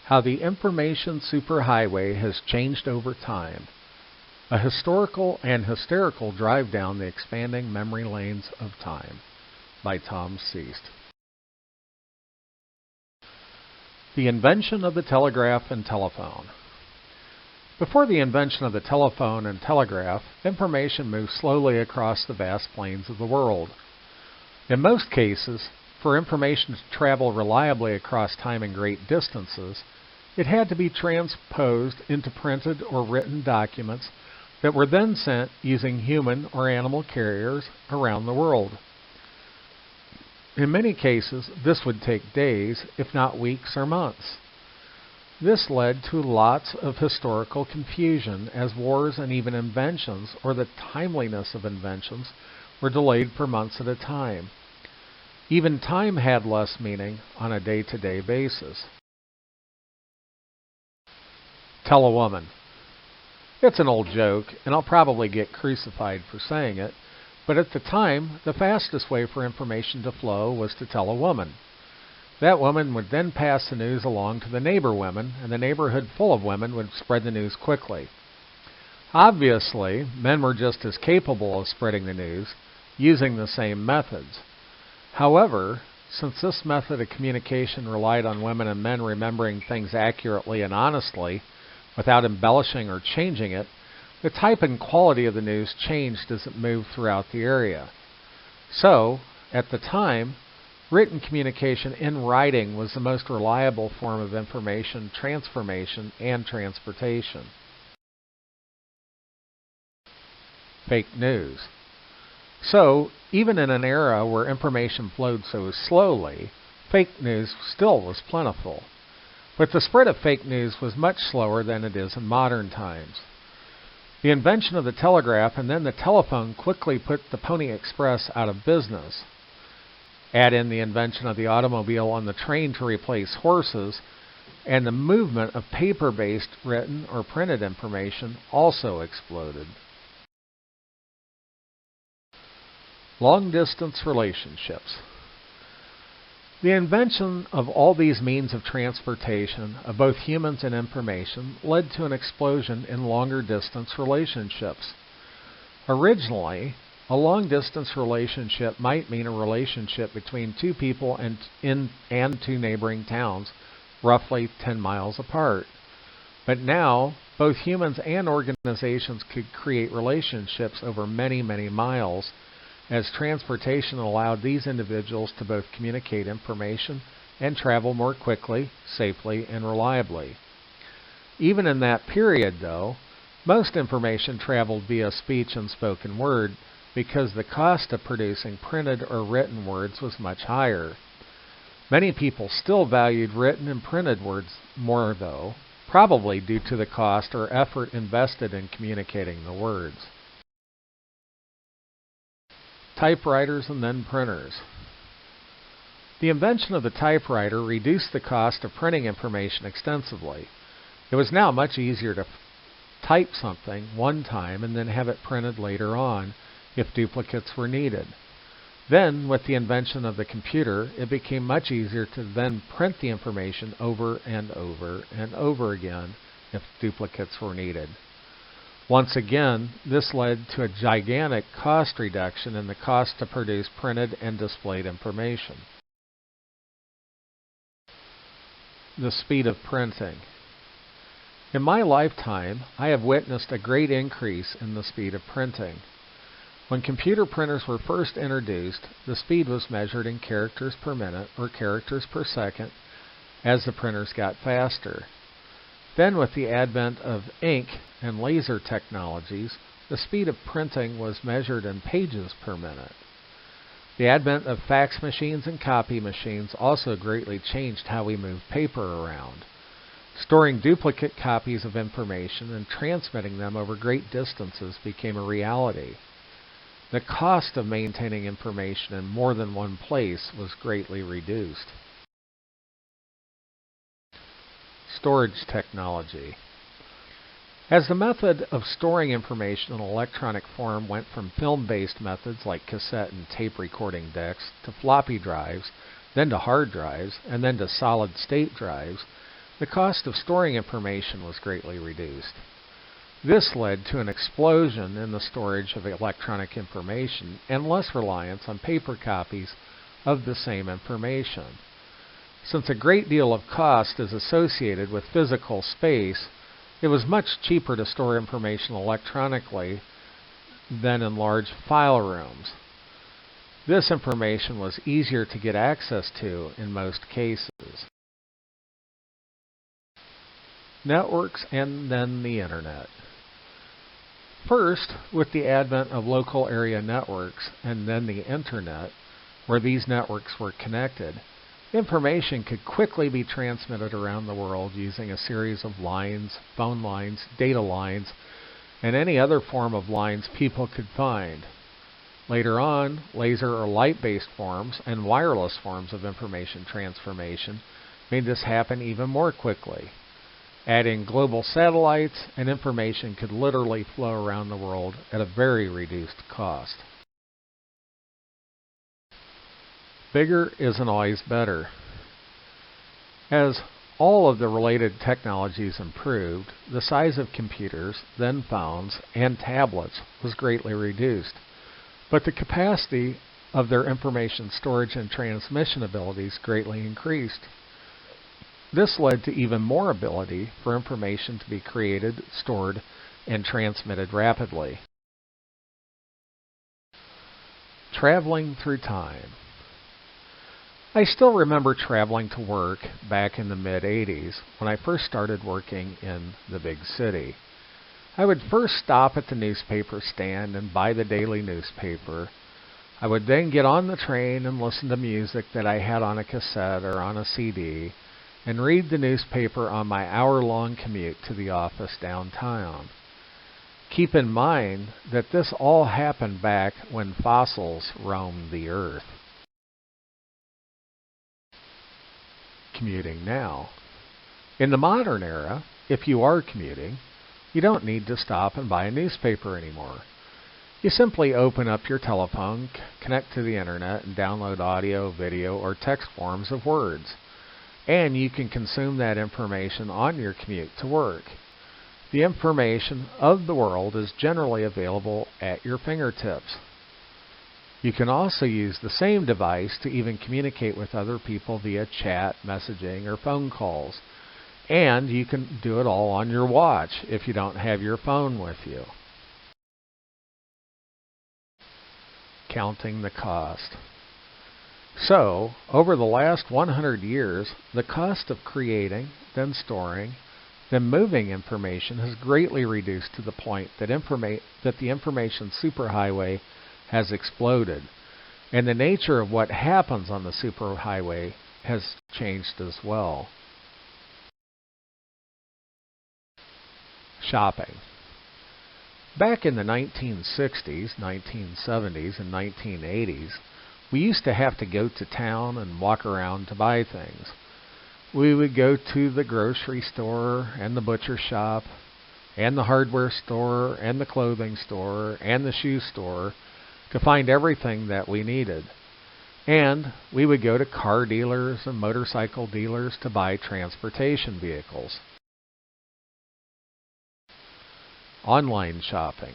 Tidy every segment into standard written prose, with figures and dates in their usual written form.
How the Information Superhighway Has Changed Over Time. A Historical and Hysterical Drive Down the Expanding Memory Lanes of Time by Tom Seast. The invention of the telegraph and telephone. Before the invention of the telephone and telegraph, information moved slowly across the vast plains of the world. In most cases, for information to travel reliably across time and great distances, it had to be transposed into printed or written documents that were then sent using human or animal carriers around the world. In many cases, this would take days, if not weeks or months. This led to lots of historical confusion as wars and even inventions, or the timeliness of inventions, were delayed for months at a time. Even time had less meaning on a day-to-day basis. Tell a woman. It's an old joke, and I'll probably get crucified for saying it, but at the time, the fastest way for information to flow was to tell a woman. That woman would then pass the news along to the neighbor women, and the neighborhood full of women would spread the news quickly. Obviously, men were just as capable of spreading the news, using the same methods. However, since this method of communication relied on women and men remembering things accurately and honestly, without embellishing or changing it, the type and quality of the news changed as it moved throughout the area. So, at the time, written communication in writing was the most reliable form of information transformation and transportation. Fake news. So, even in an era where information flowed so slowly, fake news still was plentiful. But the spread of fake news was much slower than it is in modern times. The invention of the telegraph and then the telephone quickly put the Pony Express out of business. Add in the invention of the automobile and the train to replace horses, and the movement of paper-based written or printed information also exploded. Long-distance relationships. The invention of all these means of transportation of both humans and information led to an explosion in longer-distance relationships. Originally, a long-distance relationship might mean a relationship between two people and two neighboring towns, roughly 10 miles apart. But now, both humans and organizations could create relationships over many, many miles, as transportation allowed these individuals to both communicate information and travel more quickly, safely, and reliably. Even in that period, though, most information traveled via speech and spoken word because the cost of producing printed or written words was much higher. Many people still valued written and printed words more, though, probably due to the cost or effort invested in communicating the words. Typewriters and then printers. The invention of the typewriter reduced the cost of printing information extensively. It was now much easier to type something one time and then have it printed later on if duplicates were needed. Then, with the invention of the computer, it became much easier to then print the information over and over and over again if duplicates were needed. Once again, this led to a gigantic cost reduction in the cost to produce printed and displayed information. The speed of printing. In my lifetime, I have witnessed a great increase in the speed of printing. When computer printers were first introduced, the speed was measured in characters per minute or characters per second as the printers got faster. Then, with the advent of ink and laser technologies, the speed of printing was measured in pages per minute. The advent of fax machines and copy machines also greatly changed how we move paper around. Storing duplicate copies of information and transmitting them over great distances became a reality. The cost of maintaining information in more than one place was greatly reduced. Storage technology. As the method of storing information in electronic form went from film-based methods like cassette and tape recording decks to floppy drives, then to hard drives, and then to solid-state drives, the cost of storing information was greatly reduced. This led to an explosion in the storage of electronic information and less reliance on paper copies of the same information. Since a great deal of cost is associated with physical space, it was much cheaper to store information electronically than in large file rooms. This information was easier to get access to in most cases. Networks and then the Internet. First, with the advent of local area networks and then the Internet, where these networks were connected, information could quickly be transmitted around the world using a series of lines, phone lines, data lines, and any other form of lines people could find. Later on, laser or light-based forms and wireless forms of information transformation made this happen even more quickly. Add in global satellites, and information could literally flow around the world at a very reduced cost. Bigger isn't always better. As all of the related technologies improved, the size of computers, then phones, and tablets was greatly reduced, but the capacity of their information storage and transmission abilities greatly increased. This led to even more ability for information to be created, stored, and transmitted rapidly. Traveling through time. I still remember traveling to work back in the mid-'80s when I first started working in the big city. I would first stop at the newspaper stand and buy the daily newspaper. I would then get on the train and listen to music that I had on a cassette or on a CD, and read the newspaper on my hour-long commute to the office downtown. Keep in mind that this all happened back when fossils roamed the earth. Commuting now. In the modern era, if you are commuting, you don't need to stop and buy a newspaper anymore. You simply open up your telephone, connect to the internet, and download audio, video, or text forms of words. And you can consume that information on your commute to work. The information of the world is generally available at your fingertips. You can also use the same device to even communicate with other people via chat, messaging, or phone calls. And you can do it all on your watch if you don't have your phone with you. Counting the cost. So, over the last 100 years, the cost of creating, then storing, then moving information has greatly reduced to the point that the information superhighway has exploded, and the nature of what happens on the superhighway has changed as well. Shopping. Back in the 1960s, 1970s, and 1980s, we used to have to go to town and walk around to buy things. We would go to the grocery store and the butcher shop and the hardware store and the clothing store and the shoe store to find everything that we needed. And we would go to car dealers and motorcycle dealers to buy transportation vehicles. Online shopping.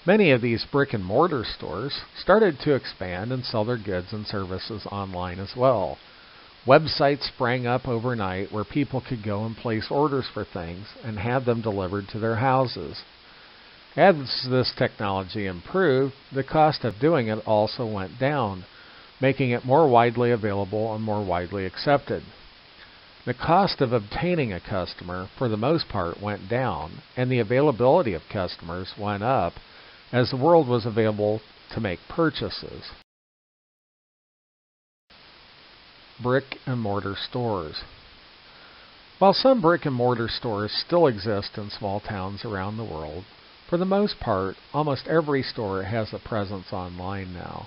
Many of these brick-and-mortar stores started to expand and sell their goods and services online as well. Websites sprang up overnight where people could go and place orders for things and have them delivered to their houses. As this technology improved, the cost of doing it also went down, making it more widely available and more widely accepted. The cost of obtaining a customer, for the most part, went down, and the availability of customers went up as the world was available to make purchases. Brick-and-mortar stores. While some brick-and-mortar stores still exist in small towns around the world, for the most part, almost every store has a presence online now.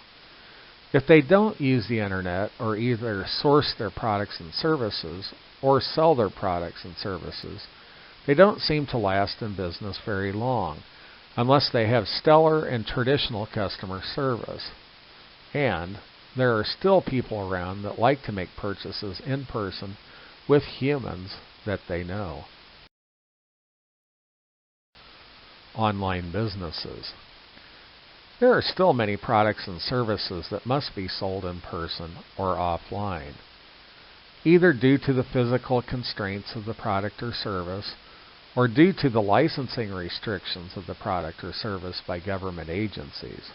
If they don't use the internet or either source their products and services or sell their products and services, they don't seem to last in business very long, unless they have stellar and traditional customer service. And there are still people around that like to make purchases in person with humans that they know. Online businesses. There are still many products and services that must be sold in person or offline, either due to the physical constraints of the product or service, or due to the licensing restrictions of the product or service by government agencies.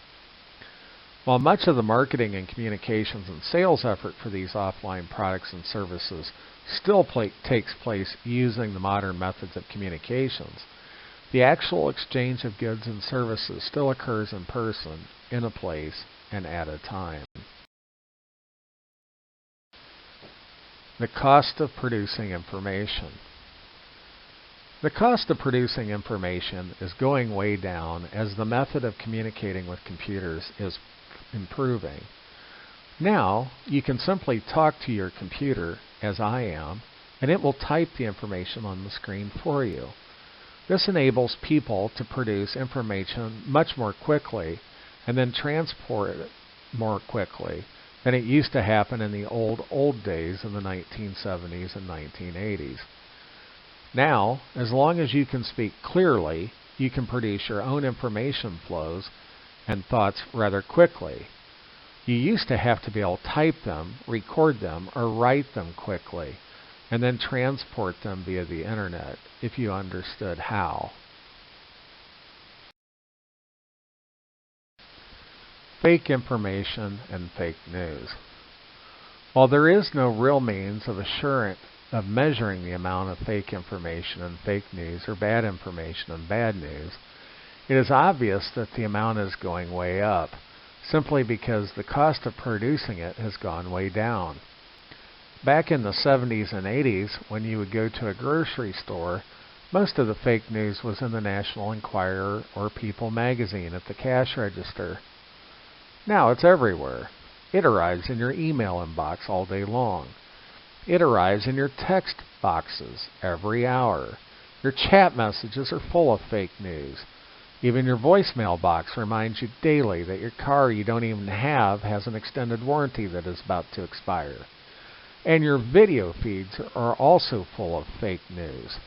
While much of the marketing and communications and sales effort for these offline products and services still takes place using the modern methods of communications, the actual exchange of goods and services still occurs in person, in a place, and at a time. The cost of producing information. The cost of producing information is going way down as the method of communicating with computers is improving. Now, you can simply talk to your computer, as I am, and it will type the information on the screen for you. This enables people to produce information much more quickly and then transport it more quickly than it used to happen in the old days in the 1970s and 1980s. Now, as long as you can speak clearly, you can produce your own information flows and thoughts rather quickly. You used to have to be able to type them, record them, or write them quickly, and then transport them via the internet, if you understood how. Fake information and fake news. While there is no real means of measuring the amount of fake information and fake news or bad information and bad news, it is obvious that the amount is going way up, simply because the cost of producing it has gone way down. Back in the 70s and 80s, when you would go to a grocery store, most of the fake news was in the National Enquirer or People magazine at the cash register. Now it's everywhere. It arrives in your email inbox all day long. It arrives in your text boxes every hour. Your chat messages are full of fake news. Even your voicemail box reminds you daily that your car you don't even have has an extended warranty that is about to expire. And your video feeds are also full of fake news.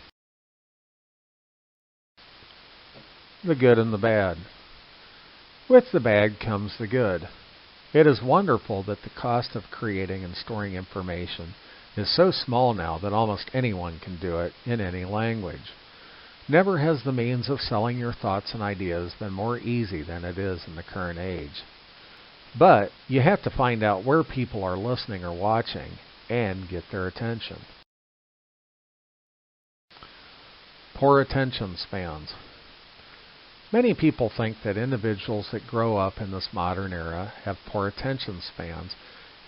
The good and the bad. With the bad comes the good. It is wonderful that the cost of creating and storing information is so small now that almost anyone can do it in any language. Never has the means of selling your thoughts and ideas been more easy than it is in the current age. But you have to find out where people are listening or watching and get their attention. Poor attention spans. Many people think that individuals that grow up in this modern era have poor attention spans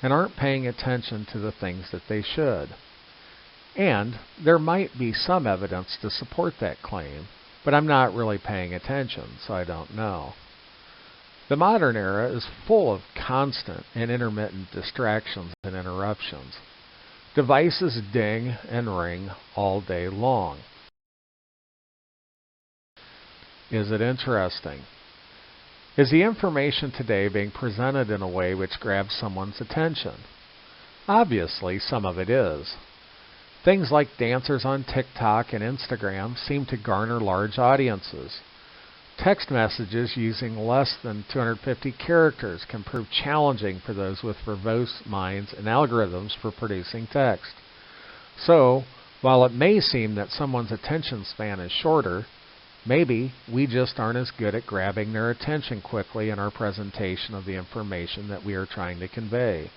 and aren't paying attention to the things that they should. And there might be some evidence to support that claim, but I'm not really paying attention, so I don't know. The modern era is full of constant and intermittent distractions and interruptions. Devices ding and ring all day long. Is it interesting? Is the information today being presented in a way which grabs someone's attention? Obviously, some of it is. Things like dancers on TikTok and Instagram seem to garner large audiences. Text messages using less than 250 characters can prove challenging for those with verbose minds and algorithms for producing text. So, while it may seem that someone's attention span is shorter, maybe we just aren't as good at grabbing their attention quickly in our presentation of the information that we are trying to convey.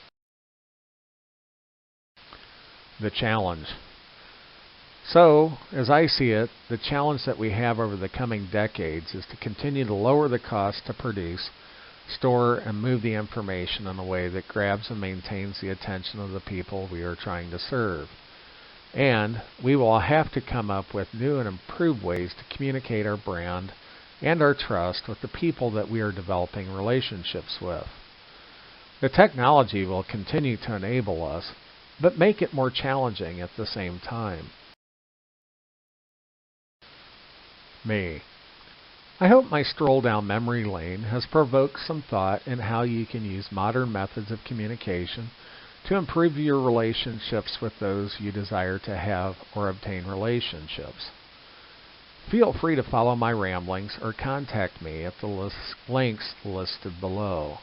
The challenge. So, as I see it, the challenge that we have over the coming decades is to continue to lower the cost to produce, store, and move the information in a way that grabs and maintains the attention of the people we are trying to serve. And we will have to come up with new and improved ways to communicate our brand and our trust with the people that we are developing relationships with. The technology will continue to enable us, but make it more challenging at the same time. Me. I hope my stroll down memory lane has provoked some thought in how you can use modern methods of communication to improve your relationships with those you desire to have or obtain relationships. Feel free to follow my ramblings or contact me at the links listed below.